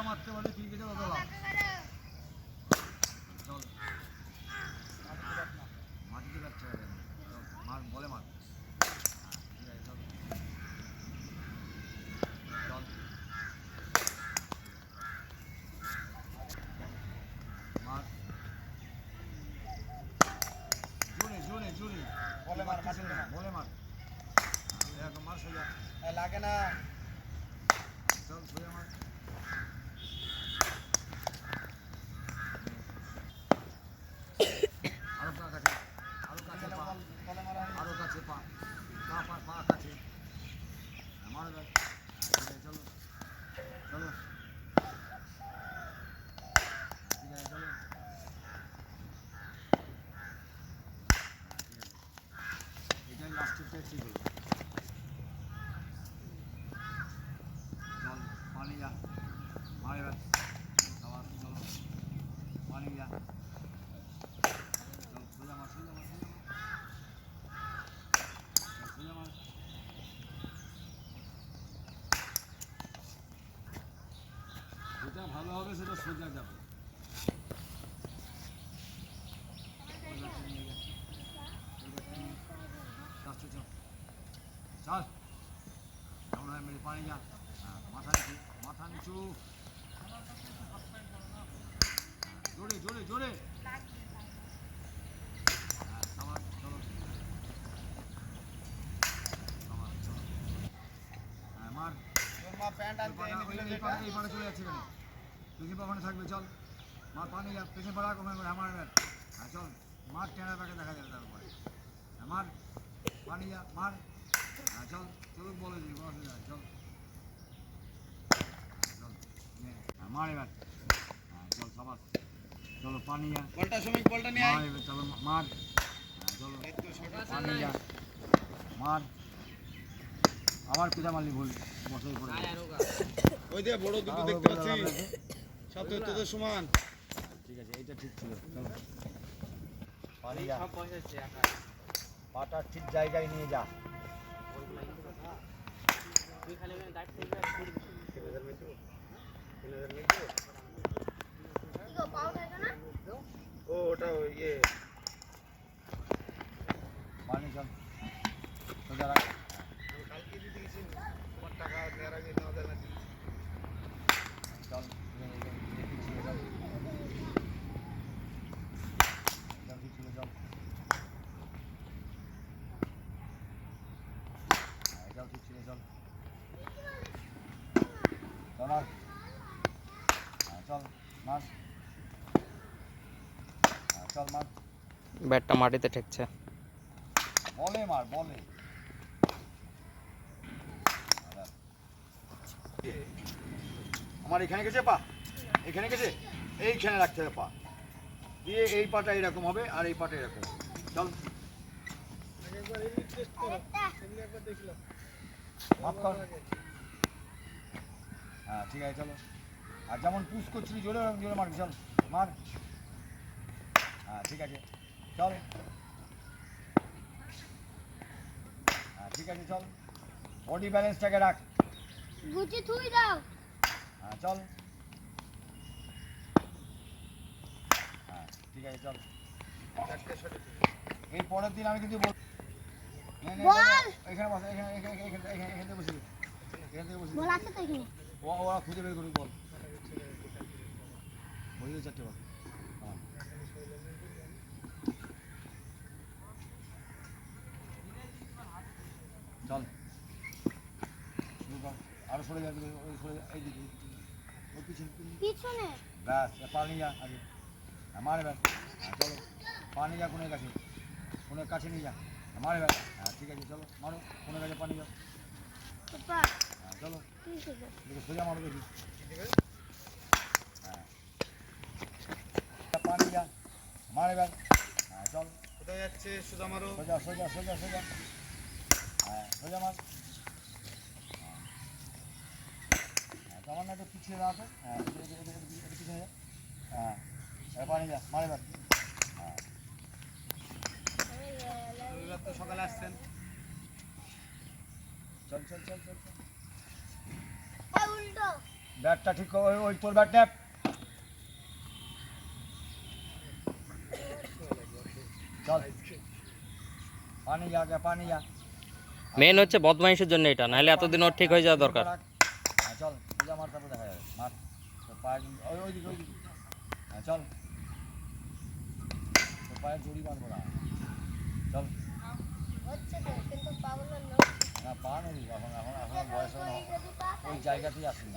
মারতে বলে তুই গেছে তত লাভ। চল মাটিতে কাটতে হবে মার বলে মার। ঠিক আছে চল চল মার জোরে জোরে জোরে বলে মার বলে মার এরকম মার সোজা লাগে না। চল সোজা মার। আরো পা কাছে আরো কাছে পা আরো কাছে পা পা পা পা কাছে মারো চলো চলো ঠিক আছে চলো এটাই লাস্টের ট্যাক্সি করবো। চল পানি যা মারে চলো পানি যা চল সোজা মার সোজা মার সোজা মার সোজা মার। যেটা ভালো হবে সেটা সোজা যাবে। চল কেমন হয় মেরে পানি যা মাথা নিচু জোরে জোরে জোরে সাবাস চলো সাবাস চলো মার প্যান্ট আনতে এই পাড়ে চলে যাচ্ছে কেন পেছন পাখানে থাকবে চল মার পানি যা পেছন পাড়া কমে আমার হ্যাঁ চল মার টেনা পাকে দেখা যাবে তারপরে মার পানি যা মার হ্যাঁ চল চলুক বলে দিই কোনো অসুবিধা নেই চল চল মার এবার হ্যাঁ চল সাবাস চলো পানি যা বলটা শ্রমিক বলটা নিয়ে আয় চলো মার হ্যাঁ চলো পানি যা মার আবার কোথা মারলি ভুল বসে পড়ে ওই যে বড় দুটো দেখতে পাচ্ছি সব তো তোদের সমান। ঠিক আছে এইটা ঠিক ছিল চলো পানি যা পাটা ঠিক জায়গায় নিয়ে যা ও ওটা ইয়ে পানি চল সোজা রাখ কালকে দিতে গেছি তোমার টাকা নেওয়ার আগে আমাদের নাকি চল চল ঠিক ছিল চল এটাও ঠিক ছিল চল চল মার চল মার চল মার ব্যাটটা মাটিতে ঠেকছে বলে মার বলে আমার এখানে গেছে পা এখানে গেছে এইখানে রাখতে হবে পা দিয়ে এই পাটা এরকম হবে আর এই পাটা এরকম চল মাপ কর হ্যাঁ ঠিক আছে চলো আর যেমন পুশ করছিলি জোরে জোরে মারবি চল মার হ্যাঁ ঠিক আছে চল হ্যাঁ ঠিক আছে চল বডি ব্যালেন্সটাকে রাখ গুছি থুই দাও হ্যাঁ চল হ্যাঁ ঠিক আছে চল এই পরের দিন আমি কিন্তু বল এখানে বস এখানে থেকে বসে এখান থেকে বসে বল আছে তো এখানে ওরা খুঁজে বের করুক বল বললে চারটে বল হ্যাঁ চল আরো সরে যাবে এই দিকে ওই পিছনে ব্যাস পানি যা আগে আমার ব্যাস হ্যাঁ চলো পানি যা কোনের কাছে নিয়ে যা আমার ব্যাস হ্যাঁ ঠিক আছে চলো মারো কোনের কাছে পানি যাও পাপা হ্যাঁ চলো কি হবে দেখো সোজা মারো দেখি হ্যাঁ পানি যা আমার ব্যাস হ্যাঁ চল কোথায় যাচ্ছে সোজা মারো সোজা সোজা সোজা সোজা হ্যাঁ সোজা মার আমার না একটু পিছিয়ে দাঁড়াতো হ্যাঁ পিছিয়ে যা হ্যাঁ পানি যা মারে ব্যাস হ্যাঁ রবিবার তো সকালে আসছেন চল চল চল চল চল উল্টো ব্যাটটা ঠিক কর, ওই তোর ব্যাট ন্যাপ। চল পানি যা, পানি যা। মেন হচ্ছে বদমাইশের জন্য এটা, নাহলে এতদিন ওর ঠিক হয়ে যাওয়া দরকার। হ্যাঁ চল, পূজা মার, তারপর দেখা যাবে। মার তোর পায়ের ওইদিকে ওইদিকে। হ্যাঁ চল, তোর পায়ের জড়ি মারবো না। চল হচ্ছে তো, কিন্তু পাগলের লোক না, পা নেই এখন, এখন এখন বয়স এখন ওই জায়গাতেই আসেনি।